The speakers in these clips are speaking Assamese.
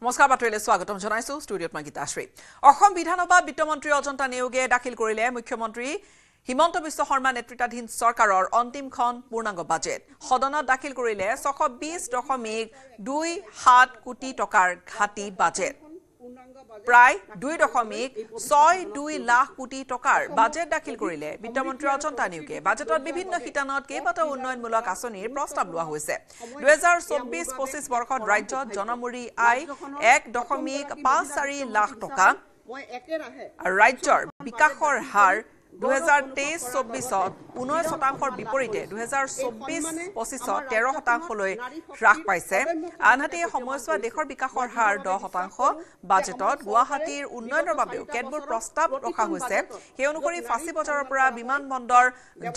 নমস্কাৰ বাতৰিলৈ স্বাগতম জনাইছো ষ্টুডিঅত মই গীতাশ্ৰী অসম বিধানসভা বিত্তমন্ত্ৰী অজন্তা নেওগে দাখিল কৰিলে মুখ্যমন্ত্ৰী হিমন্ত বিশ্ব শৰ্মা নেতৃত্বাধীন চৰকাৰৰ অন্তিমখন পূৰ্ণাংগ বাজেট সদনত দাখিল কৰিলে 620.27 কোটি টকাৰ ঘাটি বাজেট প্ৰায় 2.62 লাখ কোটি টকাৰ বাজেট দাখিল কৰিলে বিত্তমন্ত্ৰী অজন্তা নেওগে বাজেটত বিভিন্ন শিতানত কেইবাটাও উন্নয়নমূলক আঁচনিৰ প্ৰস্তাৱ লোৱা হৈছে 2024-25 বৰ্ষত ৰাজ্যত জনমূৰি আয় 1.54 লাখ টকা আৰু ৰাজ্যৰ বিকাশৰ হাৰ 2023-24 19% বিপৰীতে 2024-25 13% লৈ হ্ৰাস পাইছে আনহাতে সময়ছোৱা দেশৰ বিকাশৰ হাৰ 10% বাজেটত গুৱাহাটীৰ উন্নয়নৰ বাবেও কেতবোৰ প্ৰস্তাৱ ৰখা হৈছে সেই অনুসৰি ফাঁচী বজাৰৰ পৰা বিমানবন্দৰ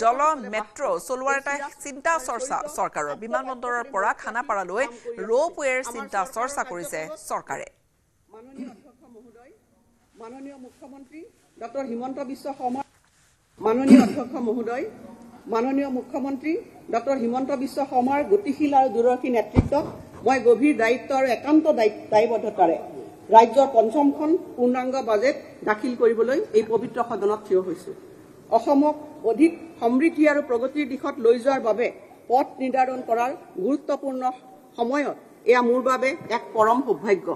জল মেট্ৰো চলোৱাৰ এটা চিন্তা চৰ্চা চৰকাৰৰ বিমানবন্দৰৰ পৰা খানাপাৰালৈ ৰোপৱেৰ চিন্তা চৰ্চা কৰিছে চৰকাৰে মাননীয় মুখ্যমন্ত্ৰী ডক্টৰ হিমন্ত বিশ্ব শৰ্মা মাননীয় অধ্যক্ষ মহোদয় মাননীয় মুখ্যমন্ত্ৰী ডক্টৰ হিমন্ত বিশ্ব শৰ্মাৰ গতিশীল আৰু দূৰদৰ্শী নেতৃত্বত মই গভীৰ দায়িত্ব আৰু একান্ত দায়বদ্ধতাৰে ৰাজ্যৰ পঞ্চমখন পূৰ্ণাংগ বাজেট দাখিল কৰিবলৈ এই পবিত্ৰ সদনত থিয় হৈছো অসমক অধিক সমৃদ্ধি আৰু প্ৰগতিৰ দিশত লৈ যোৱাৰ বাবে পথ নিৰ্ধাৰণ কৰাৰ গুৰুত্বপূৰ্ণ সময়ত এয়া মোৰ বাবে এক পৰম সৌভাগ্য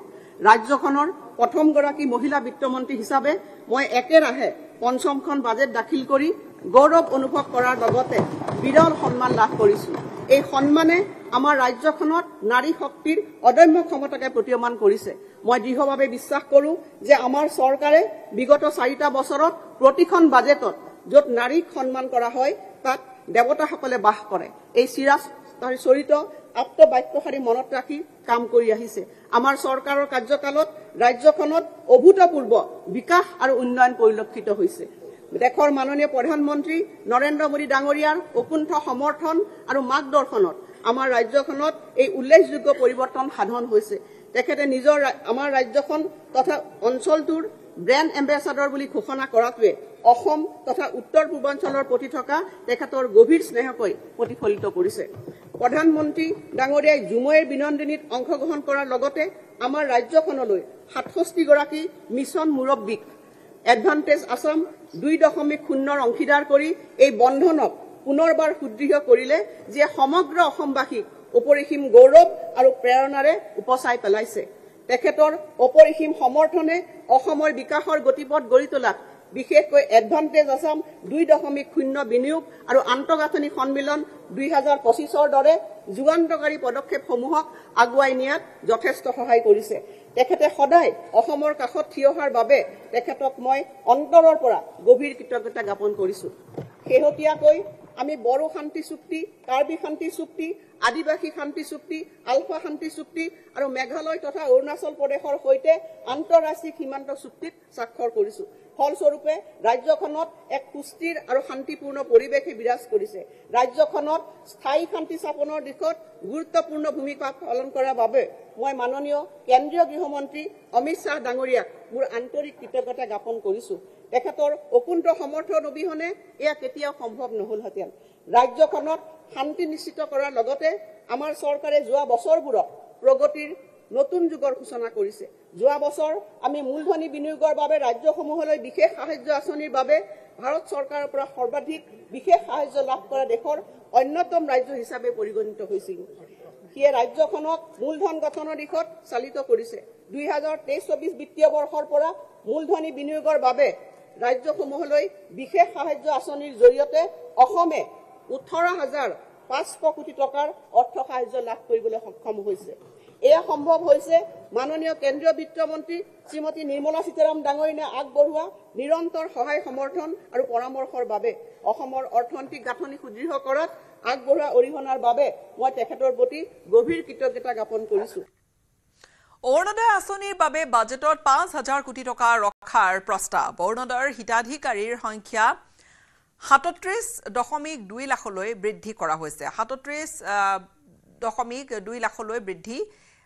ৰাজ্যখনৰ প্ৰথমগৰাকী মহিলা বিত্তমন্ত্ৰী হিচাপে মই একেৰাহে পঞ্চমখন বাজেট দাখিল কৰি গৌৰৱ অনুভৱ কৰাৰ লগতে বিৰল সন্মান লাভ কৰিছো এই সন্মানে আমাৰ ৰাজ্যখনত নাৰী শক্তিৰ অদম্য ক্ষমতাকে প্ৰতীয়মান কৰিছে মই দৃঢ়ভাৱে বিশ্বাস কৰো যে আমাৰ চৰকাৰে বিগত 4টা বছৰত প্ৰতিখন বাজেটত য'ত নাৰীক সন্মান কৰা হয় তাত দেৱতাসকলে বাস কৰে এই চৰিত আত্মবাক্যশাৰী মনত ৰাখি কাম কৰি আহিছে আমাৰ চৰকাৰৰ কাৰ্যকালত ৰাজ্যখনত অভূতপূৰ্ব বিকাশ আৰু উন্নয়ন পৰিলক্ষিত হৈছে দেশৰ মাননীয় প্ৰধানমন্ত্ৰী নৰেন্দ্ৰ মোদী ডাঙৰীয়াৰ অকুণ্ঠ সমৰ্থন আৰু মাৰ্গদৰ্শনত আমাৰ ৰাজ্যখনত এই উল্লেখযোগ্য পৰিৱৰ্তন সাধন হৈছে তেখেতে নিজৰ আমাৰ ৰাজ্যখন তথা অঞ্চলটোৰ ব্ৰেণ্ড এম্বেছাডৰ বুলি ঘোষণা কৰাটোৱে অসম তথা উত্তৰ পূৰ্বাঞ্চলৰ প্ৰতি থকা তেখেতৰ গভীৰ স্নেহকৈ প্ৰতিফলিত কৰিছে প্ৰধানমন্ত্ৰী ডাঙৰীয়াই জুমৈৰ বিনন্দিনীত অংশগ্ৰহণ কৰাৰ লগতে আমাৰ ৰাজ্যখনলৈ 67 গৰাকী মিছন মুৰব্বীক এডভান্টেজ আসাম 2.0 অংশীদাৰ কৰি এই বন্ধনক পুনৰবাৰ সুদৃঢ় কৰিলে যে সমগ্ৰ অসমবাসীক অপৰিসীম গৌৰৱ আৰু প্ৰেৰণাৰে উপচাই পেলাইছে তেখেতৰ অপৰিসীম সমৰ্থনে অসমৰ বিকাশৰ গতিপথ গঢ়ি তোলাত বিশেষকৈ এডভান্টেজ আসাম 2.0 বিনিয়োগ আৰু আন্তঃগাঁথনি সন্মিলন 2025ৰ দৰে যুগান্তকাৰী পদক্ষেপসমূহক আগুৱাই নিয়াত যথেষ্ট সহায় কৰিছে তেখেতে সদায় অসমৰ কাষত থিয় হোৱাৰ বাবে তেখেতক মই অন্তৰৰ পৰা গভীৰ কৃতজ্ঞতা জ্ঞাপন কৰিছো শেহতীয়াকৈ আমি বড়ো শান্তি চুক্তি কাৰ্বি শান্তি চুক্তি আদিবাসী শান্তি চুক্তি আলফা শান্তি চুক্তি আৰু মেঘালয় তথা অৰুণাচল প্ৰদেশৰ সৈতে আন্তঃৰাষ্ট্ৰীয় সীমান্ত চুক্তিত স্বাক্ষৰ কৰিছো ফলস্বৰূপে ৰাজ্যখনত এক সুস্থিৰ আৰু শান্তিপূৰ্ণ পৰিৱেশে বিৰাজ কৰিছে ৰাজ্যখনত স্থায়ী শান্তি স্থাপনৰ দিশত গুৰুত্বপূৰ্ণ ভূমিকা পালন কৰাৰ বাবে মই মাননীয় কেন্দ্ৰীয় গৃহমন্ত্ৰী অমিত শ্বাহ ডাঙৰীয়াক মোৰ আন্তৰিক কৃতজ্ঞতা জ্ঞাপন কৰিছো তেখেতৰ অকুণ্ঠ সমৰ্থন অবিহনে এয়া কেতিয়াও সম্ভৱ নহলহেঁতেন ৰাজ্যখনত শান্তি নিশ্চিত কৰাৰ লগতে আমাৰ চৰকাৰে যোৱা বছৰবোৰত প্ৰগতিৰ নতুন যুগৰ সূচনা কৰিছে যোৱা বছৰ আমি মূলধনী বিনিয়োগৰ বাবে ৰাজ্যসমূহলৈ বিশেষ সাহায্য আঁচনিৰ বাবে ভাৰত চৰকাৰৰ পৰা সৰ্বাধিক বিশেষ সাহায্য লাভ কৰা দেশৰ অন্যতম ৰাজ্য হিচাপে পৰিগণিত হৈছিল সিয়ে ৰাজ্যখনক মূলধন গঠনৰ দিশত চালিত কৰিছে 2023-24 বিত্তীয় বৰ্ষৰ পৰা মূলধনী বিনিয়োগৰ বাবে ৰাজ্যসমূহলৈ বিশেষ সাহায্য আঁচনিৰ জৰিয়তে অসমে 18,500 কোটি টকাৰ অৰ্থ সাহায্য লাভ কৰিবলৈ সক্ষম হৈছে এয়া সম্ভৱ হৈছে মাননীয় কেন্দ্ৰীয় বিত্তমন্ত্ৰী শ্ৰীমতী নিৰ্মলা সীতাৰাম ডাঙৰীয়াই আগবঢ়োৱা নিৰন্তৰ সহায় সমৰ্থন আৰু পৰামৰ্শৰ বাবে অসমৰ অৰ্থনৈতিক গাঁথনি সুদৃঢ় কৰাত আগবঢ়োৱা অৰিহণাৰ বাবে মই তেখেতৰ প্ৰতি গভীৰ কৃতজ্ঞতা জ্ঞাপন কৰিছো অৰুণোদয় আঁচনিৰ বাবে বাজেটত 5,000 কোটি টকা ৰখাৰ প্ৰস্তাৱ অৰুণোদয়ৰ হিতাধিকাৰীৰ সংখ্যা 37.2 লাখলৈ বৃদ্ধি কৰা হৈছে 37.2 লাখলৈ বৃদ্ধি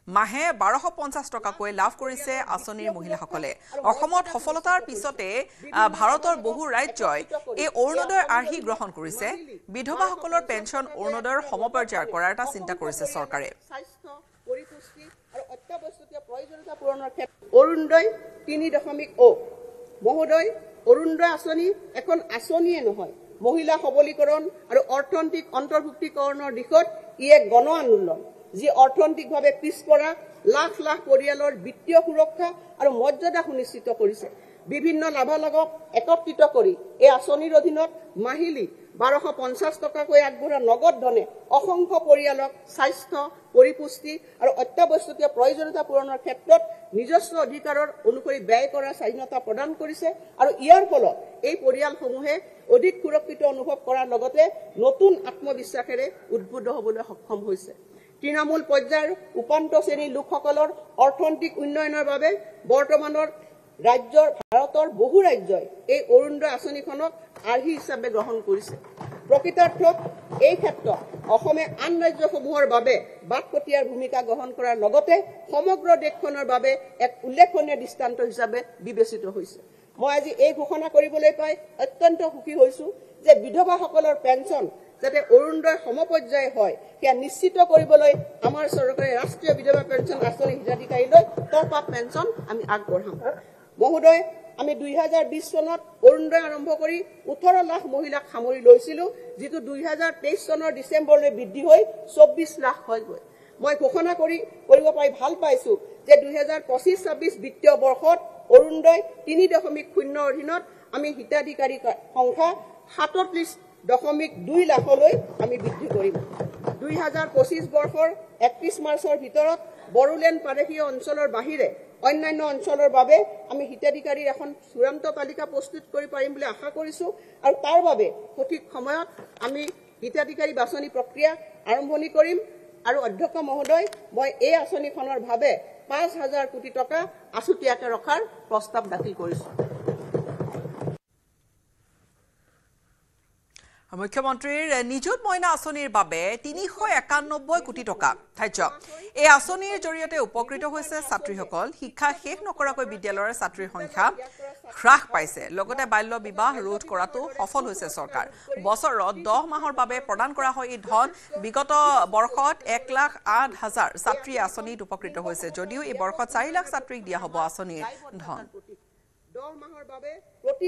মাহে 1250 টকাকৈ লাভ কৰিছে আঁচনিৰ মহিলাসকলে অসমত সফলতাৰ পিছতে ভাৰতৰ বহু ৰাজ্যই এই অৰুণোদয় আৰ্হি গ্ৰহণ কৰিছে বিধৱাসকলৰ পেঞ্চন অৰুণোদয়ৰ সমপৰ্যায়ৰ কৰাৰ এটা চিন্তা কৰিছে চৰকাৰে স্বাস্থ্য পৰিপুষ্টি আৰু অত্যাৱশ্যকীয় প্ৰয়োজনীয়তা পূৰণৰ ক্ষেত্ৰত অৰুণোদয় 3.0 মহোদয় অৰুণোদয় আঁচনি এখন আঁচনিয়ে নহয় মহিলা সবলীকৰণ আৰু অৰ্থনৈতিক অন্তৰ্ভুক্তিকৰণৰ দিশত ই এক গণ আন্দোলন যি অৰ্থনৈতিকভাৱে পিছপৰা লাখ লাখ পৰিয়ালৰ বিত্তীয় সুৰক্ষা আৰু মৰ্যাদা সুনিশ্চিত কৰিছে বিভিন্ন লাভালাভক একত্ৰিত কৰি এই আঁচনিৰ অধীনত মাহিলী 1250 টকাকৈ আগবঢ়া নগদ ধনে অসংখ্য পৰিয়ালক স্বাস্থ্য পৰিপুষ্টি আৰু অত্যাৱশ্যকীয় প্ৰয়োজনীয়তা পূৰণৰ ক্ষেত্ৰত নিজস্ব অধিকাৰৰ অনুসৰি ব্যয় কৰাৰ স্বাধীনতা প্ৰদান কৰিছে আৰু ইয়াৰ ফলত এই পৰিয়ালসমূহে অধিক সুৰক্ষিত অনুভৱ কৰাৰ লগতে নতুন আত্মবিশ্বাসেৰে উদ্বুদ্ধ হ'বলৈ সক্ষম হৈছে তৃণমূল পৰ্যায়ৰ উপান্ত শ্ৰেণীৰ লোকসকলৰ অৰ্থনৈতিক উন্নয়নৰ বাবে বৰ্তমানৰ ভাৰতৰ বহু ৰাজ্যই এই অৰুণোদয় আঁচনিখনক আৰ্হি হিচাপে গ্ৰহণ কৰিছে প্ৰকৃতাৰ্থত এই ক্ষেত্ৰত অসমে আন ৰাজ্যসমূহৰ বাবে বাটপতীয়াৰ ভূমিকা গ্ৰহণ কৰাৰ লগতে সমগ্ৰ দেশখনৰ বাবে এক উল্লেখনীয় দৃষ্টান্ত হিচাপে বিবেচিত হৈছে মই আজি এই ঘোষণা কৰিবলৈ পাই অত্যন্ত সুখী হৈছো যে বিধৱাসকলৰ পেঞ্চন যাতে অৰুণোদয় সমপৰ্যায় হয় সেয়া নিশ্চিত কৰিবলৈ আমাৰ চৰকাৰে ৰাষ্ট্ৰীয় বিধৱা পেঞ্চন আঁচনি হিতাধিকাৰীলৈ টপ আপ পেঞ্চন আমি আগবঢ়াম মহোদয় আমি 2020 চনত অৰুণোদয় আৰম্ভ কৰি 18 লাখ মহিলাক সামৰি লৈছিলো যেটো 2023 চনৰ ডিসেম্বৰলৈ বৃদ্ধি হৈ 24 লাখ হৈ গৈ মই ঘোষণা কৰিব পাই ভাল পাইছো যে 2025-26 বিত্তীয় বৰ্ষত অৰুণোদয় 3.0 অধীনত আমি হিতাধিকাৰী সংখ্যা 37.2 লাখলৈ আমি বৃদ্ধি কৰিম 2025 বৰ্ষৰ 31 মাৰ্চৰ ভিতৰত বড়োলেণ্ড প্ৰাদেশিক অঞ্চলৰ বাহিৰে অন্যান্য অঞ্চলৰ বাবে আমি হিতাধিকাৰীৰ এখন চূড়ান্ত তালিকা প্ৰস্তুত কৰি পাৰিম বুলি আশা কৰিছো আৰু তাৰ বাবে সঠিক সময়ত আমি হিতাধিকাৰী বাছনি প্ৰক্ৰিয়া আৰম্ভণি কৰিম আৰু অধ্যক্ষ মহোদয় মই এই আঁচনিখনৰ ভাৱে 5000 কোটি টকা আছুতীয়াকৈ ৰখাৰ প্ৰস্তাৱ দাখিল কৰিছো মুখ্যমন্ত্ৰীৰ নিযুত মইনা আঁচনিৰ বাবে 391 কোটি টকা ধাৰ্য এই আঁচনিৰ জৰিয়তে উপকৃত হৈছে ছাত্ৰীসকল শিক্ষা শেষ নকৰাকৈ বিদ্যালয়ৰ ছাত্ৰীৰ সংখ্যা হ্ৰাস পাইছে লগতে বাল্য বিবাহ ৰোধ কৰাটো সফল হৈছে চৰকাৰ বছৰত 10 মাহৰ বাবে প্ৰদান কৰা হয় এই ধন বিগত বৰ্ষত 1,08,000 ছাত্ৰী আঁচনিত উপকৃত হৈছে যদিও এই বৰ্ষত 4 লাখ ছাত্ৰীক দিয়া হ'ব আঁচনিৰ ধন 10 মাহৰ বাবে প্ৰতি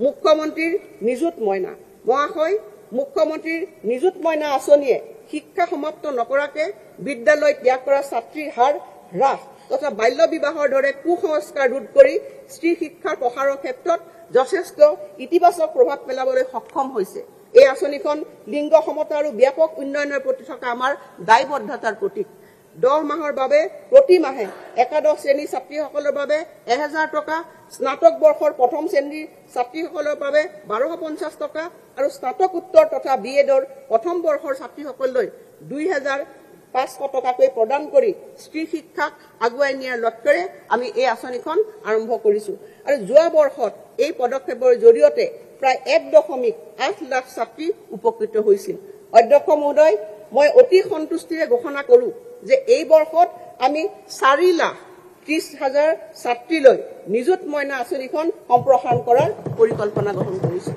মুখ্যমন্ত্ৰীৰ নিযুত মইনা মহাশয় মুখ্যমন্ত্ৰীৰ নিযুত মইনা আঁচনিয়ে শিক্ষা সমাপ্ত নকৰাকে বিদ্যালয় ত্যাগ কৰা ছাত্ৰীৰ হাৰ হ্ৰাস তথা বাল্য বিবাহৰ দৰে কুসংস্কাৰ ৰোধ কৰি স্ত্ৰী শিক্ষাৰ প্ৰসাৰৰ ক্ষেত্ৰত যথেষ্ট ইতিবাচক প্ৰভাৱ পেলাবলৈ সক্ষম হৈছে এই আঁচনিখন লিংগ সমতা আৰু ব্যাপক উন্নয়নৰ প্ৰতি থকা আমাৰ দায়বদ্ধতাৰ প্ৰতীক 10 মাহৰ বাবে প্ৰতি মাহে একাদশ শ্ৰেণীৰ ছাত্ৰীসকলৰ বাবে 1000 টকা স্নাতক বৰ্ষৰ প্ৰথম শ্ৰেণীৰ ছাত্ৰীসকলৰ বাবে 1250 টকা আৰু স্নাতকোত্তৰ তথা বিএডৰ প্ৰথম বৰ্ষৰ ছাত্ৰীসকললৈ 2500 টকাকৈ প্ৰদান কৰি স্ত্ৰী শিক্ষাক আগুৱাই নিয়াৰ লক্ষ্যৰে আমি এই আঁচনিখন আৰম্ভ কৰিছো আৰু যোৱা বৰ্ষত এই পদক্ষেপৰ জৰিয়তে প্ৰায় 1.8 লাখ ছাত্ৰী উপকৃত হৈছিল অধ্যক্ষ মহোদয় মই অতি সন্তুষ্টিৰে ঘোষণা কৰো যে এই বৰ্ষত আমি 4,30,000 ছাত্ৰীলৈ নিযুত মইনা আঁচনিখন সম্প্ৰসাৰণ কৰাৰ পৰিকল্পনা গ্ৰহণ কৰিছো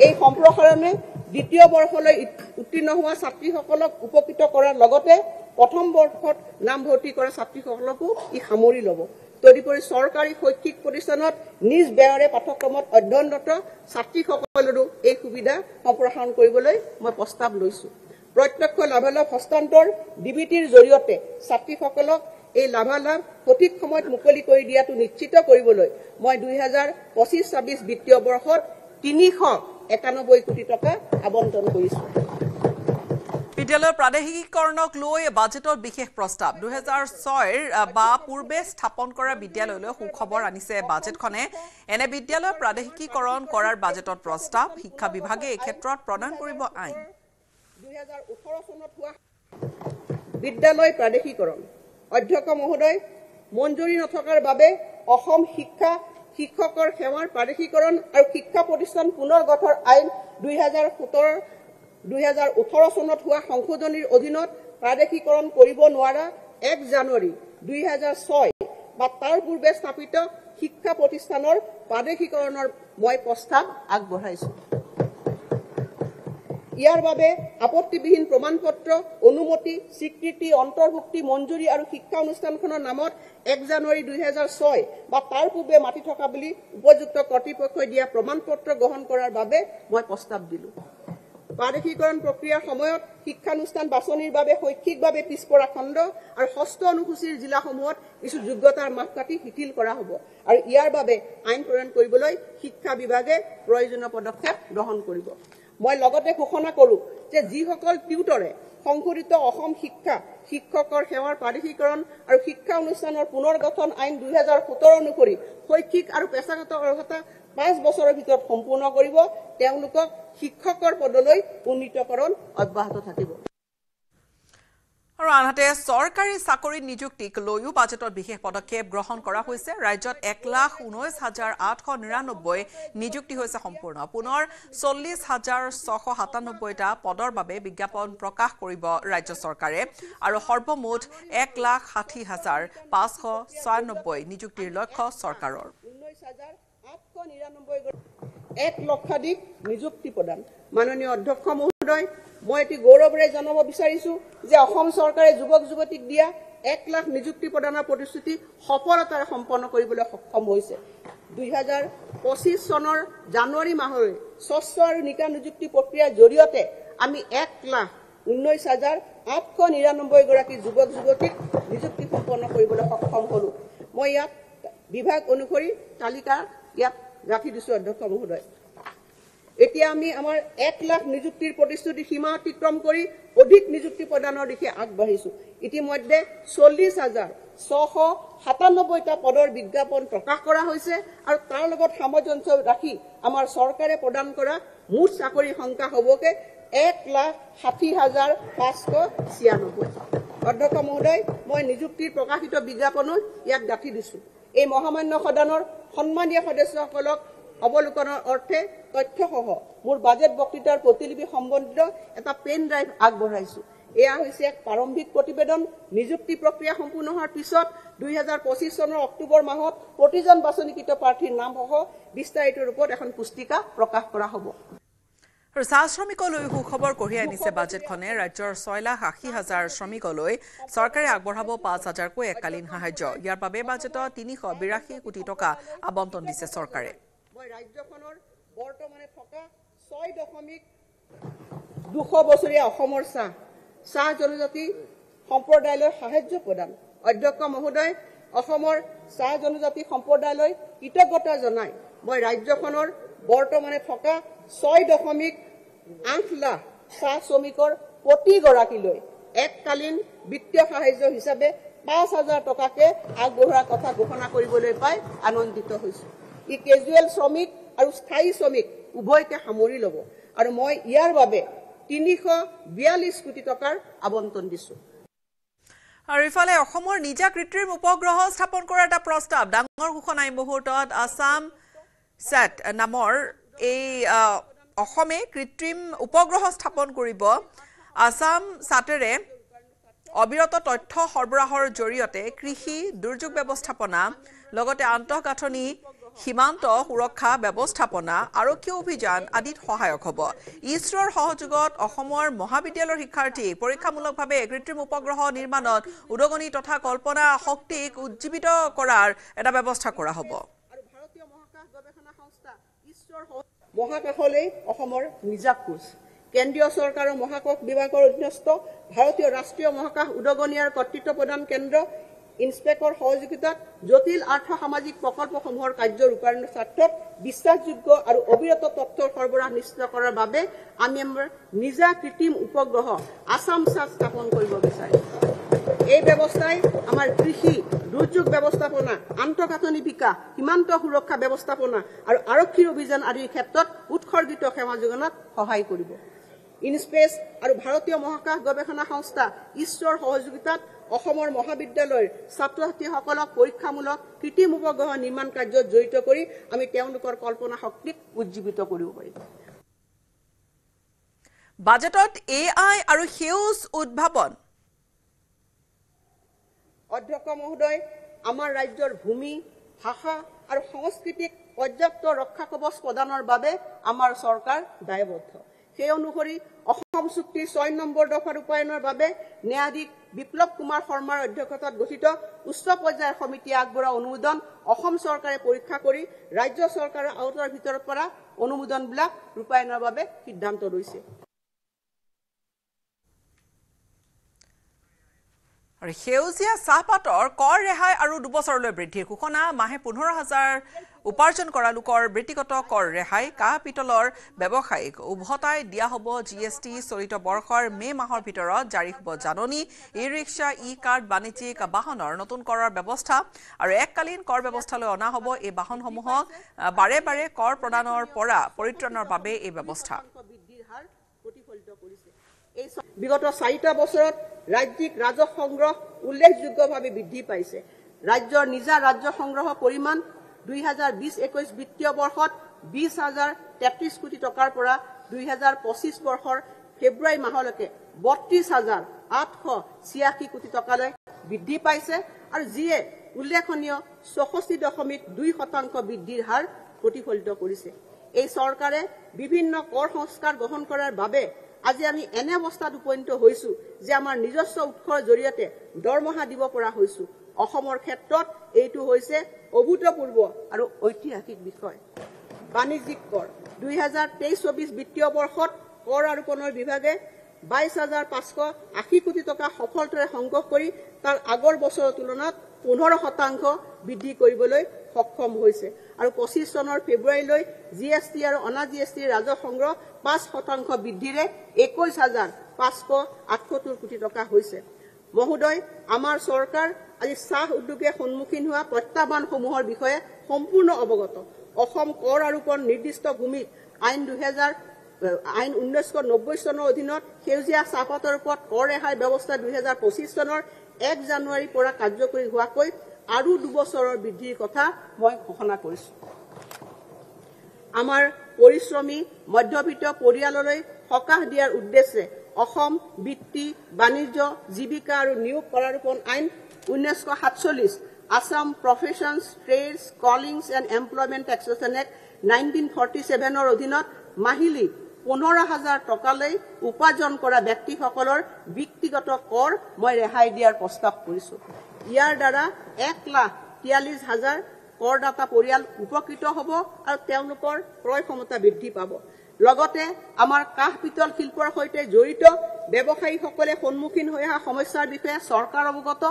এই সম্প্ৰসাৰণে দ্বিতীয় বৰ্ষলৈ উত্তীৰ্ণ হোৱা ছাত্ৰীসকলক উপকৃত কৰাৰ লগতে প্ৰথম বৰ্ষত নাম ভৰ্তি কৰা ছাত্ৰীসকলকো ই সামৰি ল'ব তদুপৰি চৰকাৰী শৈক্ষিক প্ৰতিষ্ঠানত নিজ ব্যয়েৰে পাঠ্যক্ৰমত অধ্যয়নৰত ছাত্ৰীসকলৰো এই সুবিধা সম্প্ৰসাৰণ কৰিবলৈ মই প্ৰস্তাৱ লৈছো প্ৰত্যক্ষ লাভালাভ হস্তান্তৰ ডিবিটিৰ জৰিয়তে ছাত্ৰীসকলক এই লাভালাভ সঠিক সময়ত মুকলি কৰি দিয়াটো নিশ্চিত কৰিবলৈ মই 2025-26 বিত্তীয় বৰ্ষত 391 কোটি টকা আবণ্টন কৰিছো বিদ্যালয়ৰ প্ৰাদেশিকীকৰণক লৈ বাজেটত বিশেষ প্ৰস্তাৱ 2006 বা পূৰ্বে স্থাপন কৰা বিদ্যালয়লৈ সুখবৰ আনিছে বাজেটখনে এনে বিদ্যালয় প্ৰাদেশিকীকৰণ কৰাৰ বাজেটত প্ৰস্তাৱ শিক্ষা বিভাগে এই ক্ষেত্ৰত প্ৰদান কৰিব আইন 2018 চনত হোৱা বিদ্যালয় প্ৰাদেশিকৰণ অধ্যক্ষ মহোদয় মঞ্জুৰি নথকাৰ বাবে অসম শিক্ষকৰ সেৱাৰ প্ৰাদেশিকৰণ আৰু শিক্ষা প্ৰতিষ্ঠান পুনৰ গঠন আইন 2018 চনত হোৱা সংশোধনীৰ অধীনত প্ৰাদেশিকৰণ কৰিব নোৱাৰা 1 জানুৱাৰী 2006 বা তাৰ পূৰ্বে স্থাপিত শিক্ষা প্ৰতিষ্ঠানৰ প্ৰাদেশিকৰণৰ মই প্ৰস্তাৱ আগবঢ়াইছো ইয়াৰ বাবে আপত্তিবিহীন প্ৰমাণপত্ৰ অনুমতি স্বীকৃতি অন্তৰ্ভুক্তি মঞ্জুৰি আৰু শিক্ষা অনুষ্ঠানখনৰ নামত 1 জানুৱাৰী 2006 বা তাৰ পূৰ্বে মাটি থকা বুলি উপযুক্ত কৰ্তৃপক্ষই দিয়া প্ৰমাণপত্ৰ গ্ৰহণ কৰাৰ বাবে মই প্ৰস্তাৱ দিলো প্ৰাদেশিকৰণ প্ৰক্ৰিয়াৰ সময়ত শিক্ষানুষ্ঠান বাছনিৰ বাবে শৈক্ষিকভাৱে পিছপৰা খণ্ড আৰু ষষ্ঠ অনুসূচীৰ জিলাসমূহত কিছু যোগ্যতাৰ মাপকাঠি শিথিল কৰা হ'ব আৰু ইয়াৰ বাবে আইন প্ৰণয়ন কৰিবলৈ শিক্ষা বিভাগে প্ৰয়োজনীয় পদক্ষেপ গ্ৰহণ কৰিব মই লগতে ঘোষণা কৰো যে যিসকল টিউটৰে সংশোধিত অসম শিক্ষকৰ সেৱাৰ প্ৰাদেশিকৰণ আৰু শিক্ষা অনুষ্ঠানৰ পুনৰ্গঠন আইন 2017 অনুসৰি শৈক্ষিক আৰু পেছাগত অৰ্হতা 5 বছৰৰ ভিতৰত সম্পূৰ্ণ কৰিব তেওঁলোকক শিক্ষকৰ পদলৈ উন্নীতকৰণ অব্যাহত থাকিব আৰু আনহাতে চৰকাৰী চাকৰি নিযুক্তিক লৈও বাজেটত বিশেষ পদক্ষেপ গ্ৰহণ কৰা হৈছে ৰাজ্যত 1,19,899 নিযুক্তি হৈছে সম্পূৰ্ণ পুনৰ 40,697টা পদৰ বাবে বিজ্ঞাপন প্ৰকাশ কৰিব ৰাজ্য চৰকাৰে আৰু সৰ্বমুঠ 1,60,596 নিযুক্তিৰ লক্ষ্য চৰকাৰৰ 1 লক্ষাধিক নিযুক্তি প্ৰদান মাননীয় অধ্যক্ষ মহোদয় মই এটি গৌৰৱেৰে জনাব বিচাৰিছো যে অসম চৰকাৰে যুৱক যুৱতীক দিয়া 1 লাখ নিযুক্তি প্ৰদানৰ প্ৰতিশ্ৰুতি সফলতাৰে সম্পন্ন কৰিবলৈ সক্ষম হৈছে 2025 চনৰ জানুৱাৰী মাহলৈ স্বচ্ছ আৰু নিকা নিযুক্তি প্ৰক্ৰিয়াৰ জৰিয়তে আমি 1,19,899 গৰাকী যুৱক যুৱতীক নিযুক্তি সম্পন্ন কৰিবলৈ সক্ষম হলো মই ইয়াত বিভাগ অনুসৰি তালিকা ইয়াত ৰাখি দিছো অধ্যক্ষ মহোদয় এতিয়া আমি আমাৰ 1 লাখ নিযুক্তিৰ প্ৰতিশ্ৰুতি সীমা অতিক্ৰম কৰি অধিক নিযুক্তি প্ৰদানৰ দিশে আগবাঢ়িছো ইতিমধ্যে 40,697টা পদৰ বিজ্ঞাপন প্ৰকাশ কৰা হৈছে আৰু তাৰ লগত সামঞ্জস্য ৰাখি আমাৰ চৰকাৰে প্ৰদান কৰা মুঠ চাকৰিৰ সংখ্যা হ'বকে 1,60,596 অধ্যক্ষ মহোদয় মই নিযুক্তিৰ প্ৰকাশিত বিজ্ঞাপনো ইয়াত গাঁঠি দিছো এই মহামান্য সদনৰ সন্মানীয় সদস্যসকলক অৱলোকনৰ অৰ্থে তথ্যসহ মোৰ বাজেট বক্তৃতাৰ প্ৰতিলিপি সম্বন্ধিত এটা পেন ড্ৰাইভ আগবঢ়াইছো এয়া হৈছে এক প্ৰাৰম্ভিক প্ৰতিবেদন নিযুক্তি প্ৰক্ৰিয়া সম্পূৰ্ণ হোৱাৰ পিছত 2025 চনৰ অক্টোবৰ মাহত প্ৰতিজন বাছনিকৃত প্ৰাৰ্থীৰ নামসহ বিস্তাৰিত ৰূপত এখন পুস্তিকা প্ৰকাশ কৰা হ'ব আৰু চাহ শ্ৰমিকলৈ সুখবৰ কঢ়িয়াই আনিছে বাজেটখনে ৰাজ্যৰ 6,80,000 শ্ৰমিকলৈ চৰকাৰে আগবঢ়াব 5,000কৈ এককালীন সাহায্য ইয়াৰ বাবে বাজেটত 382 কোটি টকা আবণ্টন দিছে চৰকাৰে মই ৰাজ্যখনৰ বৰ্তমানে থকা 6.2 বছৰীয়া অসমৰ চাহ জনজাতি সম্প্ৰদায়লৈ সাহায্য প্ৰদান অধ্যক্ষ মহোদয় অসমৰ চাহ জনজাতি সম্প্ৰদায়লৈ কৃতজ্ঞতা জনাই মই ৰাজ্যখনৰ বৰ্তমানে থকা 6.8 লাখ চাহ শ্ৰমিকৰ প্ৰতিগৰাকীলৈ এককালীন বিত্তীয় সাহায্য হিচাপে 5,000 টকাকে আগবঢ়োৱাৰ কথা ঘোষণা কৰিবলৈ পাই আনন্দিত হৈছো ই কেজুৱেল শ্ৰমিক আৰু স্থায়ী শ্ৰমিক উভয়কে সামৰি ল'ব আৰু মই ইয়াৰ বাবে 342 কোটি টকাৰ আবণ্টন দিছো আৰু ইফালে অসমৰ নিজা কৃত্ৰিম উপগ্ৰহ স্থাপন কৰাৰ এটা প্ৰস্তাৱ ডাঙৰ ঘোষণা এই মুহূৰ্তত আসাম সেট নামৰ এই অসমে কৃত্ৰিম উপগ্ৰহ স্থাপন কৰিব আসাম সাটেৰে অবিৰত তথ্য সৰবৰাহৰ জৰিয়তে কৃষি দুৰ্যোগ ব্যৱস্থাপনা লগতে আন্তঃগাঁথনি সীমান্ত সুৰক্ষা ব্যৱস্থাপনা আৰক্ষী অভিযান আদিত সহায়ক হ'ব ইছৰোৰ সহযোগত অসমৰ মহাবিদ্যালয়ৰ শিক্ষাৰ্থী পৰীক্ষামূলকভাৱে কৃত্ৰিম উপগ্ৰহ নিৰ্মাণত উদগনি তথা কল্পনা শক্তিক উজ্জীৱিত কৰাৰ এটা ব্যৱস্থা কৰা হ'ব আৰু ভাৰতীয় মহাকাশ গৱেষণা সংস্থা ইছৰোৰ মহাকাশলৈ অসমৰ নিজা কোচ কেন্দ্ৰীয় চৰকাৰৰ মহাকাশ বিভাগৰ অধীনস্থ ভাৰতীয় ৰাষ্ট্ৰীয় মহাকাশ উদগনি আৰু কৰ্তৃত্ব প্ৰদান কেন্দ্ৰ ইনস্পেকৰ সহযোগিতাত জটিল আৰ্থ সামাজিক প্ৰকল্পসমূহৰ কাৰ্য ৰূপায়ণৰ স্বাৰ্থত বিশ্বাসযোগ্য আৰু অবিৰত তথ্যৰ সৰবৰাহ নিশ্চিত কৰাৰ বাবে আমি আমাৰ নিজা কৃত্ৰিম উপগ্ৰহ আসাম সাট স্থাপন কৰিব বিচাৰিছো এই ব্যৱস্থাই আমাৰ কৃষি দুৰ্যোগ ব্যৱস্থাপনা আন্তঃগাঁথনি বিকাশ সীমান্ত সুৰক্ষা ব্যৱস্থাপনা আৰু আৰক্ষী অভিযান আদিৰ ক্ষেত্ৰত উৎসৰ্গিত সেৱা যোগানত সহায় কৰিব ইনস্পেচ আৰু ভাৰতীয় মহাকাশ গৱেষণা সংস্থা ইছৰোৰ সহযোগিতাত অসমৰ মহাবিদ্যালয়ৰ ছাত্ৰ ছাত্ৰীসকলক পৰীক্ষামূলক কৃত্ৰিম উপগ্ৰহ নিৰ্মাণ কাৰ্যত জড়িত কৰি আমি তেওঁলোকৰ কল্পনা শক্তিক উজ্জীৱিত কৰিব পাৰিম বাজেটত AI আৰু সেউজ উদ্ভাৱন অধ্যক্ষ মহোদয় আমাৰ ৰাজ্যৰ ভূমি ভাষা আৰু সংস্কৃতিক পৰ্যাপ্ত ৰক্ষা কৱচ প্ৰদানৰ বাবে আমাৰ চৰকাৰ দায়বদ্ধ সেই অনুসৰি অসম চুক্তিৰ 6 নম্বৰ দফা ৰূপায়ণৰ বাবে ন্যায়াধীশ বিপ্লৱ কুমাৰ শৰ্মাৰ অধ্যক্ষতাত গঠিত উচ্চ পৰ্যায়ৰ সমিতিয়ে আগবঢ়োৱা অনুমোদন অসম চৰকাৰে পৰীক্ষা কৰি ৰাজ্য চৰকাৰৰ আওতাৰ ভিতৰত পৰা অনুমোদনবিলাক ৰূপায়ণৰ বাবে সিদ্ধান্ত লৈছে। আৰু সেউজীয়া চাহপাতৰ কৰ ৰেহাই আৰু 2 বছৰলৈ বৃদ্ধিৰ ঘোষণা মাহে 15,000 উপাৰ্জন কৰা লোকৰ ব্যক্তিগত কৰ ৰেহাই কাহ পিতলৰ ব্যৱসায়িক উভতাই দিয়া হ'ব GST চলিত বৰ্ষৰ মে মাহৰ ভিতৰত জাৰি হ'ব জাননী ই ৰিক্সা ই কাৰ্ড বাণিজ্যিক বাহনৰ নতুন কৰৰ ব্যৱস্থা আৰু এককালীন কৰ ব্যৱস্থালৈ অনা হ'ব এই বাহনসমূহক বাৰে বাৰে কৰ প্ৰদানৰ পৰা পৰিত্ৰাণৰ বাবে এই ব্যৱস্থা বিগত 4টা বছৰত ৰাজ্যিক ৰাজহ সংগ্ৰহ উল্লেখযোগ্যভাৱে বৃদ্ধি পাইছে। ৰাজ্যৰ নিজা ৰাজহ সংগ্ৰহৰ পৰিমাণ 2020-21 বিত্তীয় বৰ্ষত 20,033 কোটি টকাৰ পৰা 2025 বৰ্ষৰ ফেব্ৰুৱাৰী মাহলৈকে 32,886 কোটি টকালৈ বৃদ্ধি পাইছে আৰু যিয়ে উল্লেখনীয় 64.2% বৃদ্ধিৰ হাৰ প্ৰতিফলিত কৰিছে। এই চৰকাৰে বিভিন্ন কৰ সংস্কাৰ গ্ৰহণ কৰাৰ বাবে আজি আমি এনে অৱস্থাত উপনীত হৈছো যে আমাৰ নিজস্ব উৎসৰ জৰিয়তে দৰমহা দিব পৰা হৈছো। অসমৰ ক্ষেত্ৰত এইটো হৈছে অভূতপূৰ্ব আৰু ঐতিহাসিক বিষয়। বাণিজ্যিক কৰ 2023-24 বিত্তীয় বৰ্ষত কৰ আৰোপণৰ বিভাগে 22,580 কোটি টকা সফলতাৰে সংগ্ৰহ কৰি তাৰ আগৰ বছৰৰ তুলনাত 15% বৃদ্ধি কৰিবলৈ সক্ষম হৈছে আৰু 25 চনৰ ফেব্ৰুৱাৰীলৈ GST আৰু অনা GST ৰাজহ সংগ্ৰহ 5% বৃদ্ধিৰে 21,578 কোটি টকা হৈছে। মহোদয়, আমাৰ চৰকাৰ আজি চাহ উদ্যোগে সন্মুখীন হোৱা প্ৰত্যাহ্বানসমূহৰ বিষয়ে সম্পূৰ্ণ অৱগত। অসম কৰ আৰোপণ নিৰ্দিষ্ট ভূমিত আইন 1990 চনৰ অধীনত সেউজীয়া চাহপাতৰ ওপৰত কৰ ৰেহাই ব্যৱস্থা 2025 চনৰ 1 জানুৱাৰীৰ পৰা কাৰ্যকৰী হোৱাকৈ আৰু 2 বছৰৰ বৃদ্ধিৰ কথা মই ঘোষণা কৰিছো। আমাৰ পৰিশ্ৰমী মধ্যবিত্ত পৰিয়াললৈ সকাহ দিয়াৰ উদ্দেশ্যে অসম বৃত্তি বাণিজ্য জীৱিকা আৰু নিয়োগ কৰাৰোপণ আইন 1947 Assam professions trades callings and employment taxation act 1947ৰ অধীনত মাহিলী 15,000 টকালৈ উপাৰ্জন কৰা ব্যক্তিসকলৰ ব্যক্তিগত কৰ মই ৰেহাই দিয়াৰ প্ৰস্তাৱ কৰিছো। ইয়াৰ দ্বাৰা 1,43,000 কৰদাতা পৰিয়াল উপকৃত হ'ব আৰু তেওঁলোকৰ ক্ৰয় ক্ষমতা বৃদ্ধি পাব। লগতে আমাৰ কাহ পিতল শিল্পৰ সৈতে জড়িত ব্যৱসায়ীসকলে সন্মুখীন হৈ অহা সমস্যাৰ বিষয়ে চৰকাৰ অৱগত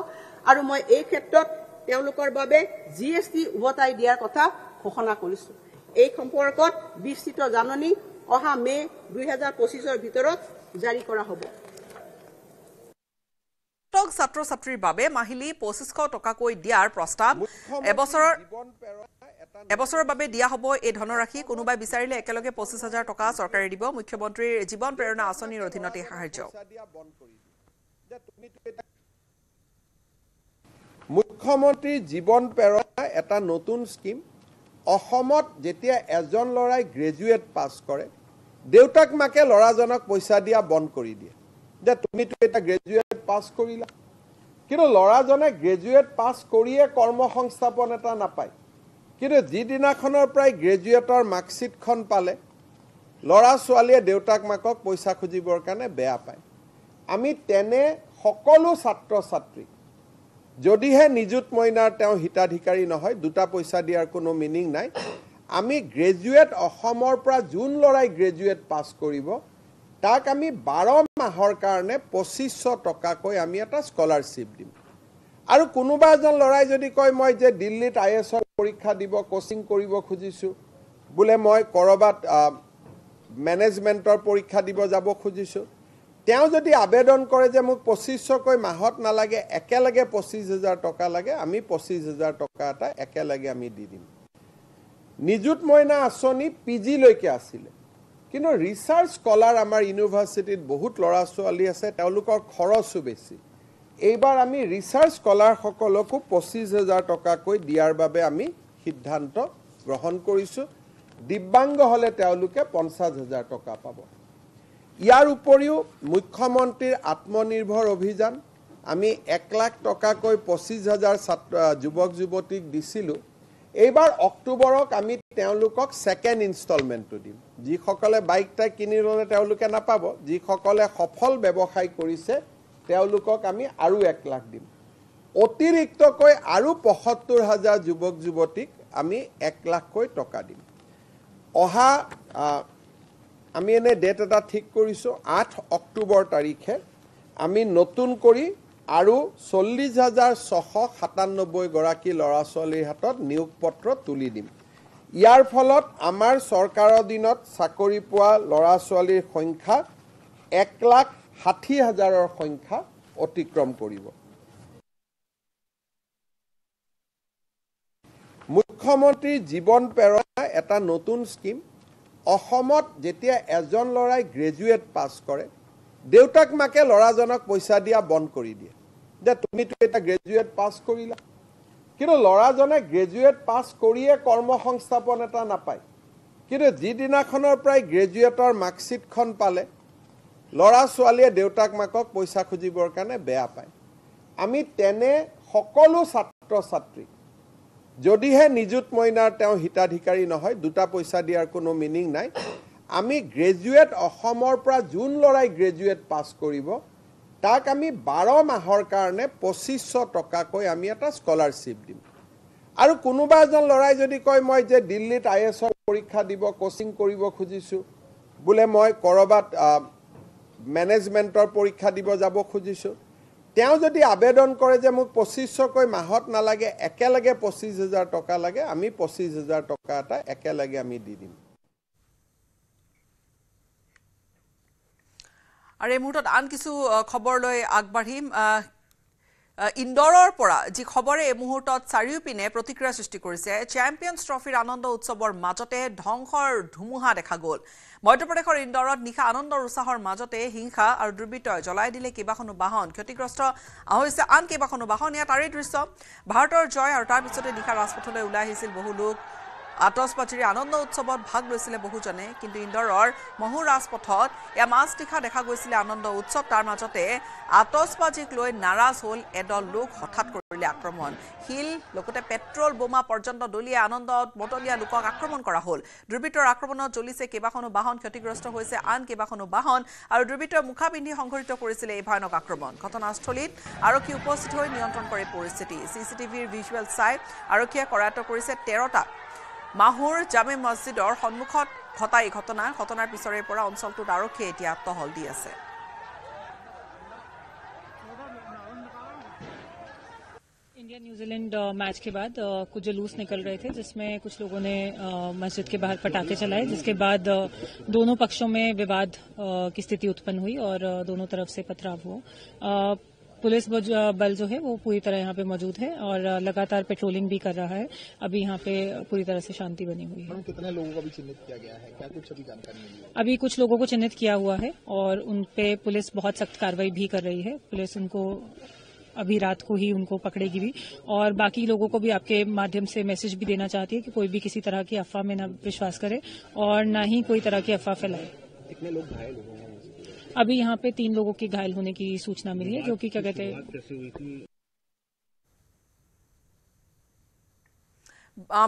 আৰু মই এই ক্ষেত্ৰত তেওঁলোকৰ বাবে GST উভতাই দিয়াৰ কথা ঘোষণা কৰিছো। এই সম্পৰ্কত বিস্তৃত জাননী অহা মে 2025ৰ ভিতৰত জাৰি কৰা হ'ব। ছাত্ৰ ছাত্ৰীৰ বাবে মাহিলী 2,500 টকাকৈ দিয়াৰ প্ৰস্তাৱ এবছৰৰ বাবে দিয়া হ'ব। এই ধনৰাশি কোনোবাই বিচাৰিলে একেলগে 25,000 টকা চৰকাৰে দিব। মুখ্যমন্ত্ৰীৰ জীৱন প্ৰেৰণা আঁচনিৰ অধীনত এই সাহায্য। মুখ্যমন্ত্ৰীৰ জীৱন প্ৰেৰণা এটা নতুন স্কিম। অসমত যেতিয়া এজন ল'ৰাই গ্ৰেজুৱেট পাছ কৰে দেউতাক মাকে ল'ৰাজনক পইচা দিয়া বন্ধ কৰি দিয়ে যে তুমিতো এটা গ্ৰেজুৱেট পাছ কৰিলা। কিন্তু ল'ৰাজনে গ্ৰেজুৱেট পাছ কৰিয়ে কৰ্ম সংস্থাপন এটা নাপায়। কিন্তু যিদিনাখনৰ পৰাই গ্ৰেজুৱেটৰ মাৰ্কশ্বিটখন পালে ল'ৰা ছোৱালীয়ে দেউতাক মাকক পইচা খুজিবৰ কাৰণে বেয়া পায়। আমি তেনে সকলো ছাত্ৰ ছাত্ৰীক যদিহে নিযুত মইনাৰ তেওঁ হিতাধিকাৰী নহয়, 2টা পইচা দিয়াৰ কোনো মিনিং নাই। আমি গ্ৰেজুৱেট অসমৰ পৰা যোন ল'ৰাই গ্ৰেজুৱেট পাছ কৰিব তাক আমি 12 মাহৰ কাৰণে 2,500 টকাকৈ আমি এটা স্কলাৰশ্বিপ দিম। আৰু কোনোবা এজন ল'ৰাই যদি কয় মই যে দিল্লীত IASৰ পৰীক্ষা দিব কোচিং কৰিব খুজিছোঁ, বোলে মই কৰবাত মেনেজমেণ্টৰ পৰীক্ষা দিব যাব খুজিছোঁ, তেওঁ যদি আবেদন কৰে যে মোক 2,500কৈ মাহত নালাগে একেলগে 25,000 টকা লাগে, আমি 25,000 টকা এটা একেলগে আমি দি দিম। নিযুত মইনা আঁচনি PG লৈকে আছিলে, কিন্তু ৰিচাৰ্চ স্কলাৰ আমাৰ ইউনিভাৰ্চিটিত বহুত ল'ৰা ছোৱালী আছে, তেওঁলোকৰ খৰচো বেছি। এইবাৰ আমি ৰিচাৰ্চ স্কলাৰসকলকো 25,000 টকাকৈ দিয়াৰ বাবে আমি সিদ্ধান্ত গ্ৰহণ কৰিছোঁ। দিব্যাংগ হ'লে তেওঁলোকে 50,000 টকা পাব। ইয়াৰ উপৰিও মুখ্যমন্ত্ৰীৰ আত্মনিৰ্ভৰ অভিযান আমি 1 লাখ টকাকৈ 25,000 যুৱক যুৱতীক দিছিলোঁ। এইবাৰ অক্টোবৰক আমি তেওঁলোকক 2nd ইনষ্টলমেণ্টটো দিম। যিসকলে বাইক টাইক কিনি ল'লে তেওঁলোকে নাপাব যিসকলে সফল ব্যৱসায় কৰিছে তেওঁলোকক আমি আৰু 1 লাখ দিম অতিৰিক্তকৈ আৰু ৭৫,০০০ যুৱক যুৱতীক আমি 1 লাখকৈ টকা দিম অহা আমি এনে ডেট এটা ঠিক কৰিছোঁ 8 অক্টোবৰ তাৰিখে আমি নতুন কৰি আৰু ৪০,৬৯৭ গৰাকী ল'ৰা ছোৱালীৰ হাতত নিয়োগ পত্ৰ তুলি দিম ইয়াৰ ফলত আমাৰ চৰকাৰৰ দিনত চাকৰি পোৱা ল'ৰা ছোৱালীৰ সংখ্যা ১,৬০,০০০ৰ সংখ্যা অতিক্ৰম কৰিব মুখ্যমন্ত্ৰী জীৱন প্ৰেৰণা এটা নতুন স্কিম অসমত যেতিয়া এজন ল'ৰাই গ্ৰেজুৱেট পাছ কৰে দেউতাক মাকে ল'ৰাজনক পইচা দিয়া বন্ধ কৰি দিয়ে যে তুমিতো এটা গ্ৰেজুৱেট পাছ কৰিলা কিন্তু ল'ৰাজনে গ্ৰেজুৱেট পাছ কৰিয়ে কৰ্মসংস্থাপন এটা নাপায় কিন্তু যিদিনাখনৰ পৰাই গ্ৰেজুৱেটৰ মাৰ্কশ্বিটখন পালে ল'ৰা ছোৱালীয়ে দেউতাক মাকক পইচা খুজিবৰ কাৰণে বেয়া পায় আমি তেনে সকলো ছাত্ৰ ছাত্ৰী যদিহে নিযুত মইনাৰ তেওঁ হিতাধিকাৰী নহয় দুটা পইচা দিয়াৰ কোনো মিনিং নাই আমি গ্ৰেজুৱেট অসমৰ পৰা যোন ল'ৰাই গ্ৰেজুৱেট পাছ কৰিব তাক আমি 12 মাহৰ কাৰণে ২৫০০ টকাকৈ আমি এটা স্কলাৰশ্বিপ দিম আৰু কোনোবা এজন ল'ৰাই যদি কয় মই যে দিল্লীত IASৰ পৰীক্ষা দিব কোচিং কৰিব খুজিছোঁ বোলে মই কৰবাত মেনেজমেণ্টৰ পৰীক্ষা দিব যাব খুজিছোঁ তেওঁ যদি আবেদন কৰে যে মোক ২৫০০কৈ মাহত নালাগে একেলগে ২৫,০০০ টকা লাগে আমি ২৫,০০০ টকা এটা একেলগে আমি দি দিম আৰু এই মুহূৰ্তত আন কিছু খবৰলৈ আগবাঢ়িম ইন্দোৰৰ পৰা যি খবৰে এই মুহূৰ্তত চাৰিওপিনে প্ৰতিক্ৰিয়া সৃষ্টি কৰিছে চেম্পিয়ন্স ট্ৰফিৰ আনন্দ উৎসৱৰ মাজতে ধ্বংসৰ ধুমুহা দেখা গ'ল মধ্যপ্ৰদেশৰ ইন্দোৰত নিশা আনন্দৰ উৎসাহৰ মাজতে হিংসা আৰু দুৰ্বৃত্তই জ্বলাই দিলে কেইবাখনো বাহন ক্ষতিগ্ৰস্ত হৈছে আন কেইবাখনো বাহন ইয়াত তাৰেই দৃশ্য ভাৰতৰ জয় আৰু তাৰ পিছতে নিশা ৰাজপথলৈ ওলাই আহিছিল বহু লোক আতচবাজিৰে আনন্দ উৎসৱত ভাগ লৈছিলে বহুজনে কিন্তু ইন্দোৰৰ মহু ৰাজপথত এয়া মাজনিশা দেখা গৈছিলে আনন্দ উৎসৱ তাৰ মাজতে আতচবাজিক লৈ নাৰাজ হ'ল এদল লোক হঠাৎ কৰিলে আক্ৰমণ শিল লগতে পেট্ৰল বোমা পৰ্যন্ত দলিয়াই আনন্দত মতলীয়া লোকক আক্ৰমণ কৰা হ'ল দুৰ্বৃত্তৰ আক্ৰমণত জ্বলিছে কেইবাখনো বাহন ক্ষতিগ্ৰস্ত হৈছে আন কেইবাখনো বাহন আৰু দুৰ্বৃত্তই মুখা পিন্ধি সংঘটিত কৰিছিলে এই ভয়ানক আক্ৰমণ ঘটনাস্থলীত আৰক্ষী উপস্থিত হৈ নিয়ন্ত্ৰণ কৰে পৰিস্থিতি চিচিটিভিৰ ভিজুৱেল চাই আৰক্ষীয়ে কৰায়ত্ব কৰিছে 13টা মাহুৰ জামে মছজিদৰ সন্মুখত ঘটা এই ঘটনাৰ পিছৰে পৰা অঞ্চলটোত আৰক্ষীয়ে এতিয়া টহল দি আছে इंडिया न्यूजीलैंड मैच के बाद कुछ जुलूस निकल रहे थे जिसमें कुछ लोगों ने मस्जिद के बाहर पटाखे चलाए जिसके बाद दोनों पक्षों में विवाद की स्थिति उत्पन्न हुई और दोनों तरफ से पथराव हुआ पुलिस बल जो है वो पूरी तरह यहाँ पे मौजूद है और लगातार पेट्रोलिंग भी कर रहा है अभी यहाँ पे पूरी तरह से शांति बनी हुई है कितने लोगों को भी चिन्हित किया गया है क्या कुछ अभी जानकारी मिली है अभी कुछ लोगों को चिन्हित किया हुआ है और उन पे पुलिस बहुत सख्त कार्रवाई भी कर रही है पुलिस उनको अभी रात को ही उनको पकड़ेगी भी और बाकी लोगों को भी आपके माध्यम से मैसेज भी देना चाहती है कि कोई भी किसी तरह की अफवाह में न विश्वास करे और न ही कोई तरह की अफवाह फैलाए कितने लोग घायल हुए हैं अभी यहाँ पे 3 लोगों के घायल होने की सूचना मिली है जो कि क्या कहते हैं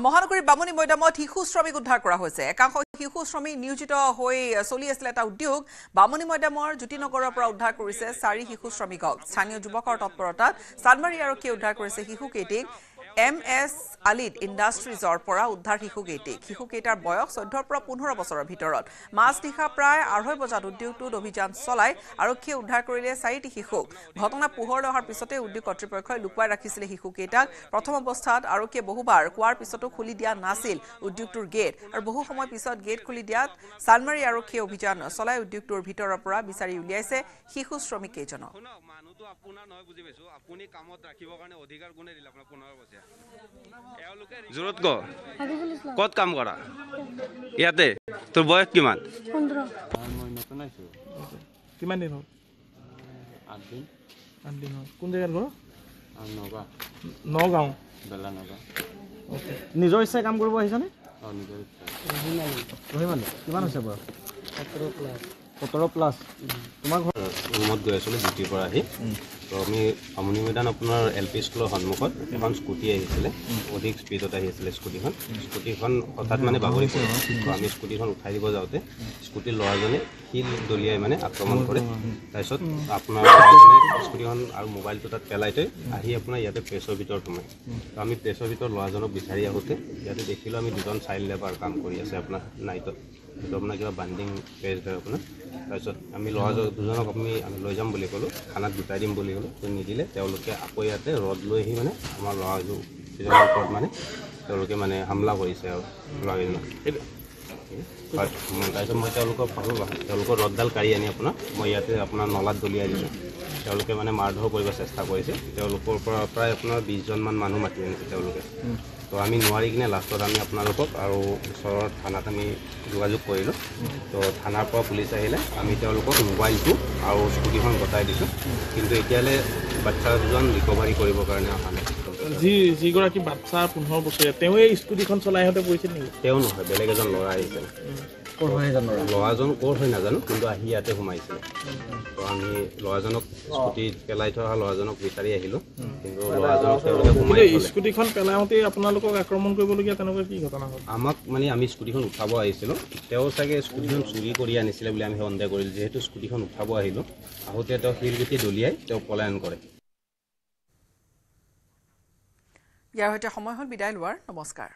মহানগৰীৰ বামুণী মৈদামত শিশু শ্ৰমিক উদ্ধাৰ কৰা হৈছে একাংশ শিশু শ্ৰমিক নিয়োজিত হৈ চলি আছিল এটা উদ্যোগ বামুণী মৈদামৰ জ্যোতিনগৰৰ পৰা উদ্ধাৰ কৰিছে 4 শিশু শ্ৰমিকক স্থানীয় যুৱকৰ তৎপৰতাত চানমাৰী আৰক্ষীয়ে উদ্ধাৰ কৰিছে শিশুকেইটিক MS আলিড ইণ্ডাষ্ট্ৰিজৰ পৰা উদ্ধাৰ শিশুকেইটাৰ বয়স 14 পৰা 15 বছৰৰ ভিতৰত মাজনিশা প্ৰায় 2:30 বজাত উদ্যোগটোত অভিযান চলাই আৰক্ষীয়ে উদ্ধাৰ কৰিলে 4টি শিশুক ঘটনা পোহৰলৈ অহাৰ পিছতে উদ্যোগ কৰ্তৃপক্ষই লুকুৱাই ৰাখিছিলে শিশুকেইটাক প্ৰথম অৱস্থাত আৰক্ষীয়ে বহুবাৰ কোৱাৰ পিছতো খুলি দিয়া নাছিল উদ্যোগটোৰ গেট আৰু বহু সময় পিছত গেট খুলি দিয়াত চানমাৰী আৰক্ষীয়ে অভিযান চলাই উদ্যোগটোৰ ভিতৰৰ পৰা বিচাৰি উলিয়াইছে শিশু শ্ৰমিক কেইজনক মানুহটো আপোনাৰ নহয় বুজি পাইছো আপুনি কামত ৰাখিবৰ কাৰণে অধিকাৰ কোনে দিলে আপোনাৰ 15 বছৰ জুৰত ক কত কাম কৰা ইয়াতে তোৰ বয়স কিমান 15 মই নতুন আইছো কিমান দিন হ'ল 8 দিন হ'ল কোন জায়গাৰ ঘৰ নগাঁও বেলা নগাঁও ওকে নিজৰ ইচ্ছাই কাম কৰিব আহিছানে নিজৰ ইচ্ছা কিমান হৈছে বয়স 17 প্লাছ 17+ তোমাৰ ঘৰ ৰুমত গৈ আছিলোঁ ডিউটিৰ পৰা আহি তো আমি আমনি মৈদান আপোনাৰ LP স্কুলৰ সন্মুখত এখন স্কুটি আহিছিলে অধিক স্পীডত আহি আছিলে স্কুটিখন হঠাৎ মানে বাগৰি পৰিলে তো আমি স্কুটিখন উঠাই দিব যাওঁতে স্কুটিৰ ল'ৰাজনে শিল দলিয়াই মানে আক্ৰমণ কৰে তাৰপিছত আপোনাৰ ল'ৰাজনে স্কুটিখন আৰু মোবাইলটো তাত পেলাই থৈ আহি আপোনাৰ ইয়াতে প্ৰেছৰ ভিতৰত সোমাই তো আমি প্ৰেছৰ ভিতৰত ল'ৰাজনক বিচাৰি আহোঁতে ইয়াতে দেখিলোঁ আমি দুজন চাইল্ড লেবাৰ কাম কৰি আছে আপোনাৰ নাইটত সেইটো আপোনাৰ কিবা বান্ডিং পেজ হয় আপোনাৰ তাৰপিছত আমি ল'ৰাজন দুজনক আমি লৈ যাম বুলি ক'লোঁ থানাত গোটাই দিম বুলি ক'লোঁ তো নিদিলে তেওঁলোকে আকৌ ইয়াতে ৰদ লৈ আহি মানে আমাৰ ল'ৰাজনৰ ওপৰত মানে তেওঁলোকে মানে হামলা কৰিছে আৰু ল'ৰাকেইজনক তাৰপিছত মই তেওঁলোকক তেওঁলোকৰ ৰদডাল কাঢ়ি আনি আপোনাৰ মই ইয়াতে আপোনাৰ নলাত দলিয়াই দিছোঁ তেওঁলোকে মানে মাৰধৰ কৰিব চেষ্টা কৰিছে তেওঁলোকৰ পৰা প্ৰায় আপোনাৰ 20জনমান মানুহ মাতি আনিছে তেওঁলোকে তো আমি নোৱাৰি কিনে লাষ্টত আমি আপোনালোকক আৰু ওচৰৰ থানাত আমি যোগাযোগ কৰিলোঁ তো থানাৰ পৰা পুলিচ আহিলে আমি তেওঁলোকক মোবাইলটো আৰু স্কুটিখন গতাই দিছোঁ কিন্তু এতিয়ালৈ বাচ্চা দুজন ৰিকভাৰী কৰিবৰ কাৰণে অহা নাই যিগৰাকী বাচ্চা 15 বছৰীয়া তেওঁ এই স্কুটিখন চলাই আহোঁতে পৰিছিল নেকি তেওঁ নহয় বেলেগ এজন ল'ৰা আহিছে ল'ৰাজন ক'ৰ হৈ নাজানো কিন্তু আহি ইয়াতে সোমাইছিলে তো আমি ল'ৰাজনক স্কুটিত পেলাই থোৱা ল'ৰাজনক বিচাৰি আহিলোঁ কিন্তু ল'ৰাজনক তেওঁলোকে সোমাই স্কুটিখন পেলাওঁতে আপোনালোকক আক্ৰমণ কৰিবলগীয়া তেনেকুৱা কি ঘটনা হ'ল আমাক মানে আমি স্কুটিখন উঠাব আহিছিলোঁ তেওঁ চাগে স্কুটিখন চুৰি কৰি আনিছিলে বুলি আমি সন্দেহ কৰিলোঁ যিহেতু স্কুটিখন উঠাব আহিলোঁ আহোঁতে তেওঁ শিলগুটি দলিয়াই তেওঁ পলায়ন কৰে ইয়াৰ সৈতে সময় হ'ল বিদায় লোৱাৰ নমস্কাৰ